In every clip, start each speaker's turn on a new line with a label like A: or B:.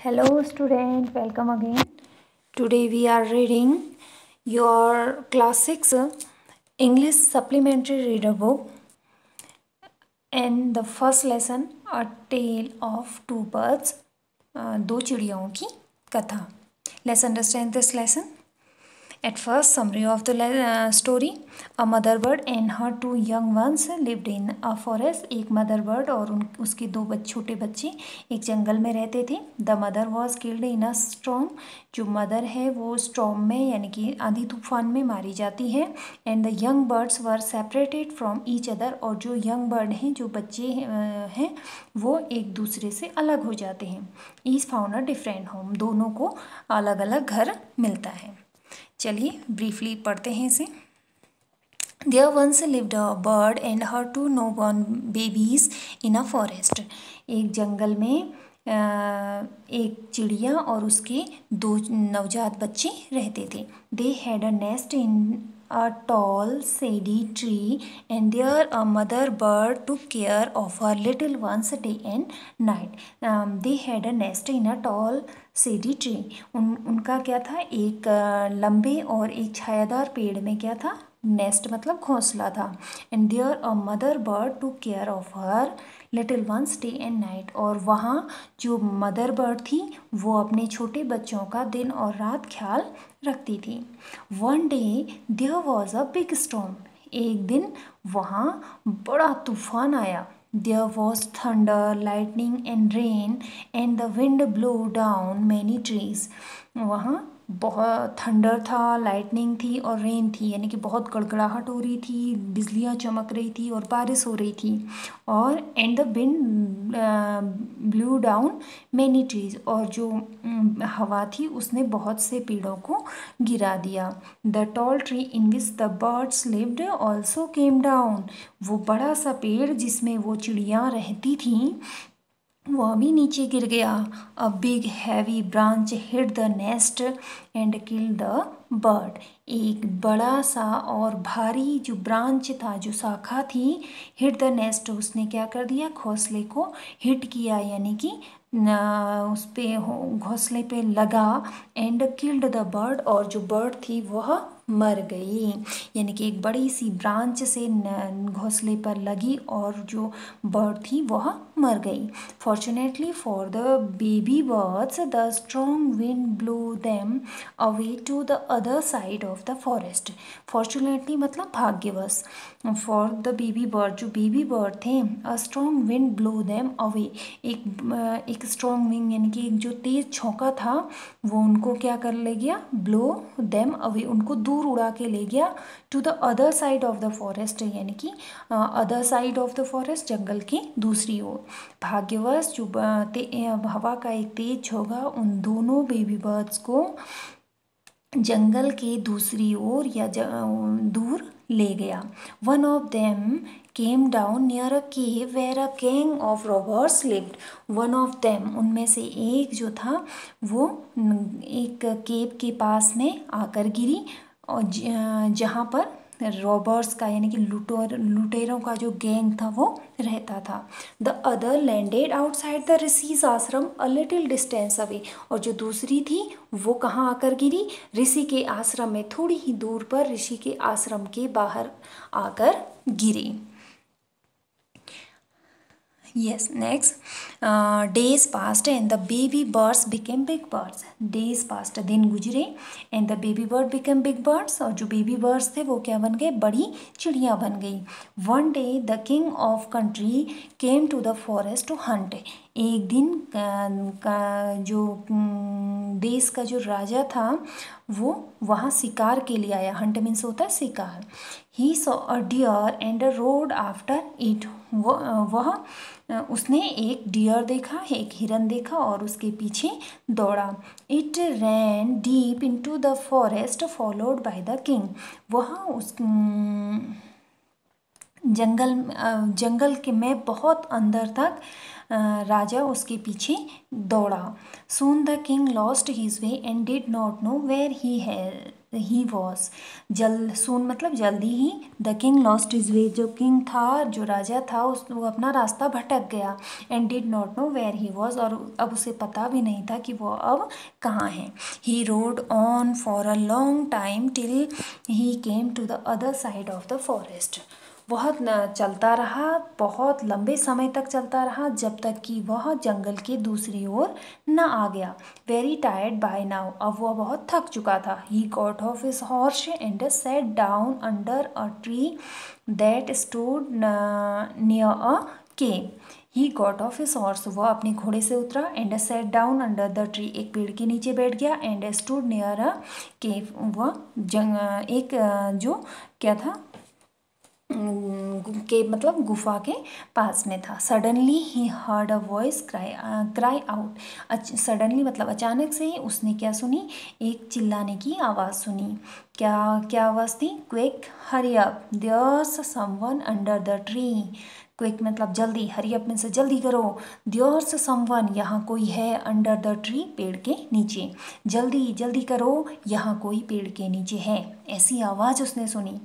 A: Hello student, welcome again. Today we are reading your class 6 English supplementary reader book and the first lesson A Tale of Two Birds, दो चिड़ियों की कथा. Let's understand this lesson. At first, summary of the story. A mother bird and her two young ones lived in a forest. एक mother bird और उसके दो छोटे बच्चे एक जंगल में रहते थे. The mother was killed in a storm. जो मदर है वो स्टॉर्म में यानी कि आंधी तूफान में मारी जाती है. And the young birds were separated from each other. और जो यंग बर्ड हैं, जो बच्चे हैं, वो एक दूसरे से अलग हो जाते हैं. Each found a different home. दोनों को अलग अलग घर मिलता है. चलिए ब्रीफली पढ़ते हैं इसे. There once lived a bird and her two newborn babies in a forest. एक जंगल में एक चिड़िया और उसके दो नवजात बच्चे रहते थे. They had a nest in a tall shady tree and there a mother bird took care of her little ones day and night. They had a nest in a tall shady tree. उनका क्या था, एक लंबे और एक छायादार पेड़ में क्या था, नेस्ट मतलब घोंसला था. And there a mother bird to care of her little ones day and night. और वहाँ जो मदर बर्ड थी वो अपने छोटे बच्चों का दिन और रात ख्याल रखती थी. One day there was a big storm. एक दिन वहाँ बड़ा तूफान आया. There was thunder, lightning and rain and the wind blew down many trees. वहाँ बहुत थंडर था, लाइटनिंग थी और रेन थी, यानी कि बहुत गड़गड़ाहट हो रही थी, बिजलियाँ चमक रही थी और बारिश हो रही थी. और and the wind blue down many trees. और जो हवा थी उसने बहुत से पेड़ों को गिरा दिया. The tall tree in which the birds lived also came down. वो बड़ा सा पेड़ जिसमें वो चिड़ियाँ रहती थीं वह भी नीचे गिर गया. A big heavy branch hit the nest and kill the bird. एक बड़ा सा और भारी जो ब्रांच था, जो शाखा थी, हिट द नेस्ट, उसने क्या कर दिया, घोंसले को हिट किया, यानी कि उस पे घोंसले पे लगा. And killed the bird. और जो बर्ड थी वह मर गई, यानी कि एक बड़ी सी ब्रांच से घोंसले पर लगी और जो बर्ड थी वह मर गई. Fortunately for the baby birds the strong wind blow them away to the other side of the forest. Fortunately मतलब भाग्यवश. फॉर द बेबी बर्ड, जो बेबी बर्ड थे, a strong wind blow them away. एक strong wind यानी कि एक जो तेज झोंका था वो उनको क्या कर ले गया, ब्लो देम अवे, उनको दूर उड़ा के ले गया. To the other side of the forest, यानी कि other side of the forest, जंगल की दूसरी ओर. भाग्यवश जो हवा का एक तेज झोंका उन दोनों बेबी बर्ड्स को जंगल के दूसरी ओर या दूर ले गया. One of them came down near a cave where a gang of robbers lived. One of them, उनमें से एक जो था वो एक केव के पास में आकर गिरी और जहाँ पर रॉबर्स का यानी कि लुटेरों का जो गैंग था वो रहता था. The other landed outside the rishis आश्रम अ लिटिल डिस्टेंस अवे. और जो दूसरी थी वो कहाँ आकर गिरी, ऋषि के आश्रम में, थोड़ी ही दूर पर ऋषि के आश्रम के बाहर आकर गिरी. Yes, next. Days passed and the baby birds became big birds. Days passed, दिन गुजरे and the baby bird became big birds. और जो baby birds थे वो क्या बन गए, बड़ी चिड़िया बन गई. One day the king of country came to the forest to hunt. एक दिन जो देश का जो राजा था वो वहाँ शिकार के लिए आया. हंट मीन्स होता है शिकार. He saw a deer and rode after it. उसने एक डियर देखा, एक हिरन देखा और उसके पीछे दौड़ा. It ran deep into the forest followed by the king. वहाँ उस जंगल के में बहुत अंदर तक राजा उसके पीछे दौड़ा. Soon the king lost his way and did not know where he he was soon मतलब जल्दी ही। The king lost his way, जो किंग था, जो राजा था, वो अपना रास्ता भटक गया। And did not know where he was, और अब उसे पता भी नहीं था कि वो अब कहाँ है। He rode on for a long time till he came to the other side of the forest. बहुत चलता रहा, बहुत लंबे समय तक चलता रहा, जब तक कि वह जंगल के दूसरी ओर न आ गया। वेरी टायर्ड बाय नाउ, अब वह बहुत थक चुका था। He got off his horse and set down under a tree that stood near a cave. He got off his horse, वह अपने घोड़े से उतरा। And set down under the tree, एक पेड़ के नीचे बैठ गया। एंड स्टूड नियर अ केव, वह एक जो क्या था, के मतलब गुफा के पास में था। Suddenly he heard a voice cry out, suddenly मतलब अचानक से ही उसने क्या सुनी, एक चिल्लाने की आवाज़ सुनी। क्या आवाज़ थी? Quick hurry up there's someone under the tree. Quick मतलब जल्दी, हरी अप में से जल्दी करो। देयर्स समवन, यहाँ कोई है, अंडर द ट्री पेड़ के नीचे, जल्दी जल्दी करो, यहाँ कोई पेड़ के नीचे है, ऐसी आवाज़ उसने सुनी।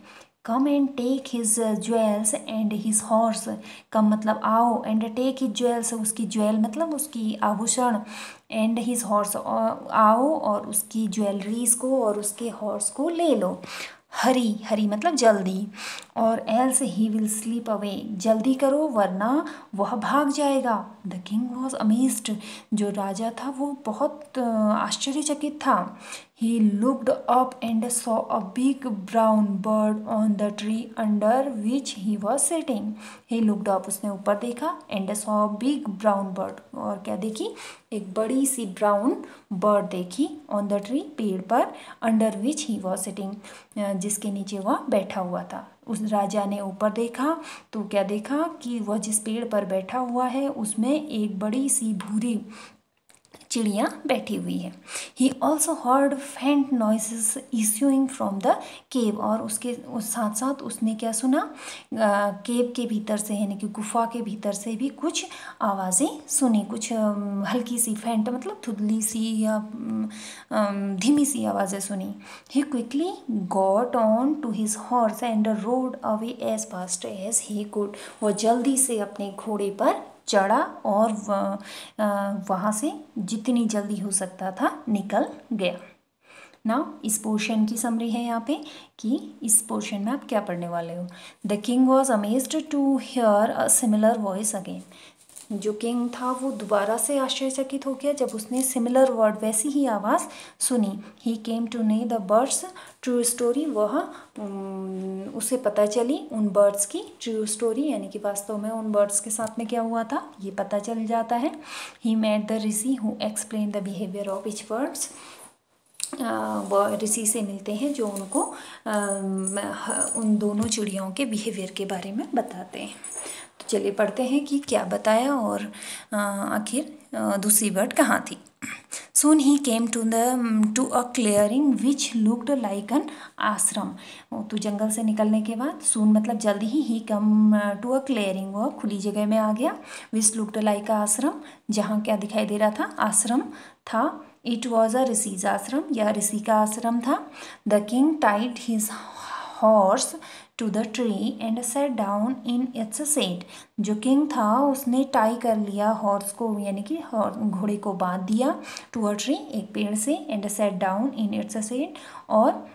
A: Come and take his jewels and his horse, come मतलब आओ, एंड टेक हिज ज्वेल्स, उसकी ज्वेल मतलब उसकी आभूषण, एंड हिज हॉर्स आओ और उसकी ज्वेलरीज को और उसके हॉर्स को ले लो। हरी, हरी मतलब जल्दी, और else he will sleep away, जल्दी करो वरना वह भाग जाएगा। द किंग वॉज अमेज्ड, जो राजा था वो बहुत आश्चर्यचकित था। He looked up and saw a big brown bird on the tree under which he was sitting. He looked up, उसने ऊपर देखा, and saw a big brown bird, और क्या देखी, एक बड़ी सी ब्राउन बर्ड देखी, ऑन द ट्री पेड़ पर, under which he was sitting जिसके नीचे वह बैठा हुआ था। उस राजा ने ऊपर देखा तो क्या देखा कि वह जिस पेड़ पर बैठा हुआ है उसमें एक बड़ी सी भूरी चिड़िया बैठी हुई है। ही ऑल्सो हर्ड फेंट noises issuing from the cave, और उसके साथ साथ उसने क्या सुना, केव के भीतर से यानी कि गुफा के भीतर से भी कुछ आवाज़ें सुनी, कुछ हल्की सी, फेंट मतलब धुंधली सी या धीमी सी आवाज़ें सुनी। He quickly got on to his horse and rode away as fast as he could, वह जल्दी से अपने घोड़े पर चढ़ा और वहाँ से जितनी जल्दी हो सकता था निकल गया। नाउ इस पोर्शन की समरी है यहाँ पे कि इस पोर्शन में आप क्या पढ़ने वाले हो। The king was amazed to hear a similar voice again, जो किंग था वो दोबारा से आश्चर्यचकित हो गया जब उसने सिमिलर वर्ड, वैसी ही आवाज़ सुनी। He came to know the bird's true story, वह उसे पता चली उन बर्ड्स की ट्रू स्टोरी, यानी कि वास्तव में उन बर्ड्स के साथ में क्या हुआ था ये पता चल जाता है। He met the rishi who explain the behaviour of each birds, वह ऋषि से मिलते हैं जो उनको उन दोनों चिड़ियों के बिहेवियर के बारे में बताते हैं। तो चलिए पढ़ते हैं कि क्या बताया और आखिर दूसरी बर्ड कहाँ थी। Soon he came to a clearing which looked like an आश्रम। तो जंगल से निकलने के बाद soon मतलब जल्दी ही come to a clearing, वह खुली जगह में आ गया। which looked like a आश्रम, जहाँ क्या दिखाई दे रहा था, आश्रम था। It was a ऋषि's आश्रम, यह ऋषि का आश्रम था। The king tied his horse to the tree and sat down in its shade, जो किंग था उसने टाई कर लिया हॉर्स को, यानी कि घोड़े को बांध दिया, टू अ ट्री एक पेड़ से, and set down in its shade, और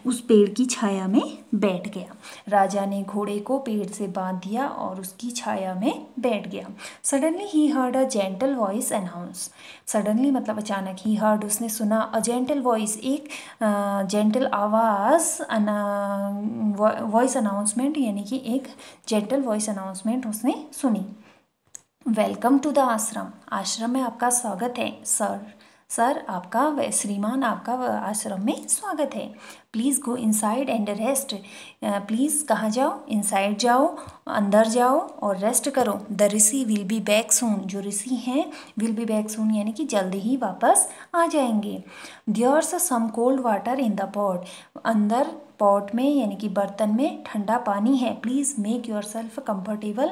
A: उस पेड़ की छाया में बैठ गया। राजा ने घोड़े को पेड़ से बांध दिया और उसकी छाया में बैठ गया। Suddenly he heard a gentle voice announce, suddenly मतलब अचानक, ही हर्ड उसने सुना, अ जेंटल वॉइस एक जेंटल आवाज़, वॉइस अनाउंसमेंट यानी कि एक जेंटल वॉइस अनाउंसमेंट उसने सुनी। वेलकम टू द आश्रम, आश्रम में आपका स्वागत है। सर आपका, श्रीमान आपका आश्रम में स्वागत है। Please go inside and rest, please कहाँ जाओ, इनसाइड जाओ, अंदर जाओ और रेस्ट करो। The Rishi will be back soon, जो ऋषि हैं विल बी बैक सून यानी कि जल्दी ही वापस आ जाएंगे। There's some cold water in the pot, अंदर पॉट में यानी कि बर्तन में ठंडा पानी है। Please make yourself comfortable,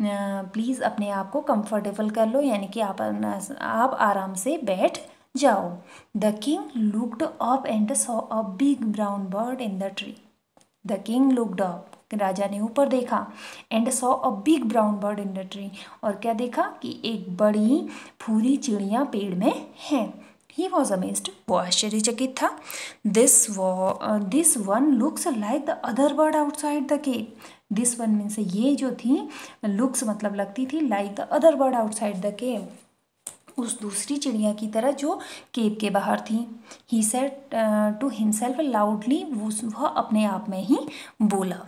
A: please अपने आप को कंफर्टेबल कर लो, यानी कि आप आराम से बैठ जाओ। The king looked up and saw a big brown bird in the tree. The king looked up, राजा ने ऊपर देखा, and saw a big brown bird in the tree, और क्या देखा कि एक बड़ी भूरी चिड़िया पेड़ में है। ही वॉज अमेज्ड, वो आश्चर्यचकित था। This one looks like the other bird outside the cave. This one means ये जो थी, लुक्स मतलब लगती थी, like the other bird outside the cave, उस दूसरी चिड़िया की तरह जो केव के बाहर थी। He said to himself loudly, वह अपने आप में ही बोला।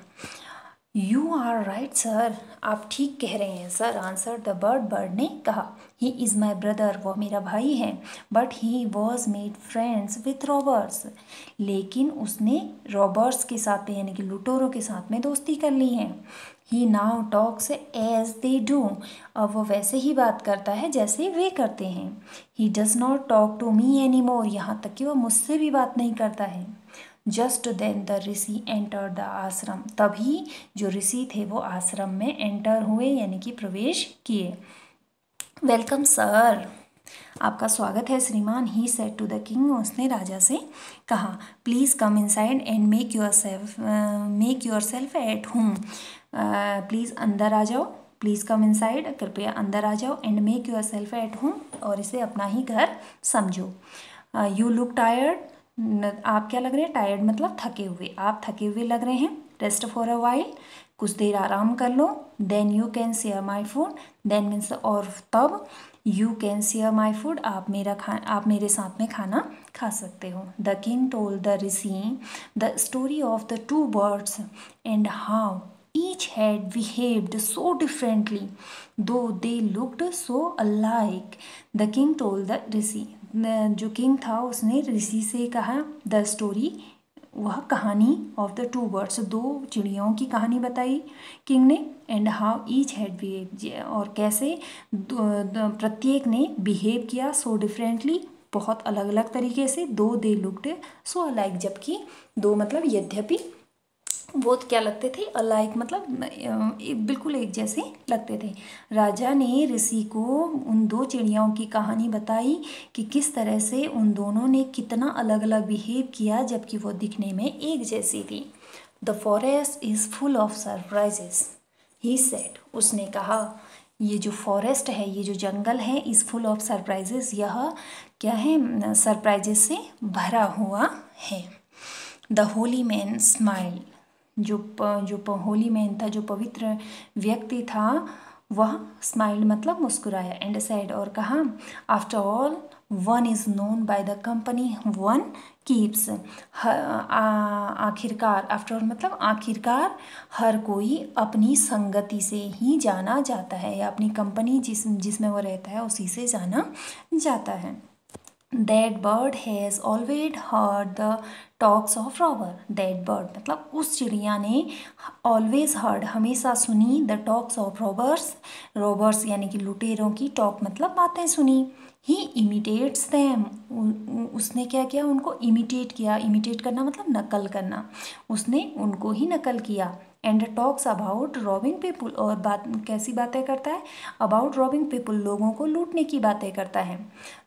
A: यू आर राइट सर, आप ठीक कह रहे हैं sir, answer the bird, bird ने कहा। ही इज़ माई ब्रदर, वह मेरा भाई है, but he was made friends with robbers, लेकिन उसने रॉबर्स के साथ में यानी कि लुटेरों के साथ में दोस्ती कर ली है। He now talks as they do, अब वो वैसे ही बात करता है जैसे वे करते हैं। He does not talk to me any more, यहाँ तक कि वह मुझसे भी बात नहीं करता है। Just then the rishi enter the ashram, तभी जो ऋषि थे वो आश्रम में एंटर हुए यानी कि प्रवेश किए। वेलकम सर, आपका स्वागत है श्रीमान। He said to the king, उसने राजा से कहा। Please come inside and make yourself at home, please अंदर आ जाओ, प्लीज़ कम इनसाइड, कृपया अंदर आ जाओ, and make yourself at home, और इसे अपना ही घर समझो। यू लुक टायर्ड, आप क्या लग रहे हैं, टायर्ड मतलब थके हुए, आप थके हुए लग रहे हैं। रेस्ट फॉर अ वाइल, कुछ देर आराम कर लो। Then you can share my food, then means और तब, you can share my food, आप मेरे साथ में खाना खा सकते हो। The king told the rishi the story of the two birds and how each had behaved so differently though they looked so alike. The king told the ऋषि, जो king था उसने ऋषि से कहा द स्टोरी, वह कहानी ऑफ द टू बर्ड्स, दो चिड़ियों की कहानी बताई किंग ने। And how each had behave, और कैसे प्रत्येक ने बिहेव किया, सो डिफरेंटली, बहुत अलग अलग तरीके से। दो दे लुक्ड सो अलाइक, जबकि दो मतलब यद्यपि वो क्या लगते थे, अलाइक मतलब बिल्कुल एक जैसे लगते थे। राजा ने ऋषि को उन दो चिड़ियाओं की कहानी बताई कि किस तरह से उन दोनों ने कितना अलग अलग बिहेव किया जबकि वो दिखने में एक जैसी थी। The forest is full of surprises, he said, उसने कहा ये जो फॉरेस्ट है, ये जो जंगल है, इज़ फुल ऑफ सरप्राइजेस, यह क्या है, सरप्राइजेस से भरा हुआ है। द होली मैन स्माइल, जो होली मैन था, जो पवित्र व्यक्ति था, वह स्माइल मतलब मुस्कुराया। एंड सेड, और कहा, after all one is known by the company one keeps, आखिरकार, आफ्टर ऑल मतलब आखिरकार, हर कोई अपनी संगति से ही जाना जाता है, या अपनी कंपनी जिसमें वो रहता है उसी से जाना जाता है। That bird has always heard the talks of robber. That bird मतलब उस चिड़िया ने always heard हमेशा सुनी the talks of robbers, robbers यानी कि लुटेरों की, talk मतलब बातें सुनी। He imitates them, उसने क्या किया, उनको imitate किया। imitate करना मतलब नकल करना, उसने उनको ही नकल किया। And talks about robbing people, और बात कैसी बातें करता है, अबाउट रॉबिंग पीपुल, लोगों को लूटने की बातें करता है।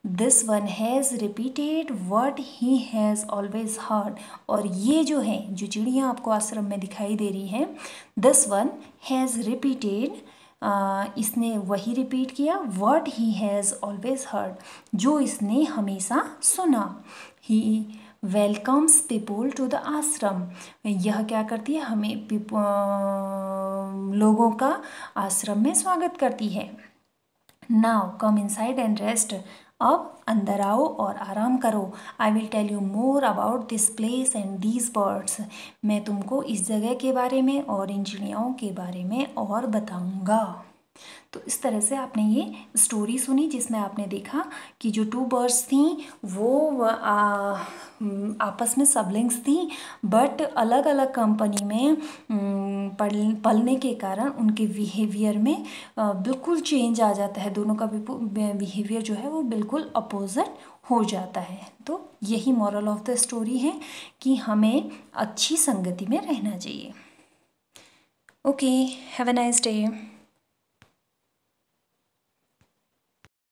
A: This one has repeated what he has always heard, और ये जो है, जो चिड़िया आपको आश्रम में दिखाई दे रही है, दिस वन हैज़ रिपीटेड, इसने वही रिपीट किया, what he has always heard, जो इसने हमेशा सुना। ही वेलकम्स पीपुल टू द आश्रम, यह क्या करती है, हमें लोगों का आश्रम में स्वागत करती है। Now come inside and rest, अब अंदर आओ और आराम करो। I will tell you more about this place and these birds, मैं तुमको इस जगह के बारे में और इन चिड़ियाओं के बारे में और बताऊंगा। तो इस तरह से आपने ये स्टोरी सुनी जिसमें आपने देखा कि जो टू बर्ड्स थी वो आपस में सबलिंग्स थी, बट अलग अलग कंपनी में पलने के कारण उनके बिहेवियर में बिल्कुल चेंज आ जाता है, दोनों का बिहेवियर जो है वो बिल्कुल अपोजिट हो जाता है। तो यही मॉरल ऑफ द स्टोरी है कि हमें अच्छी संगति में रहना चाहिए। Okay, have a nice day.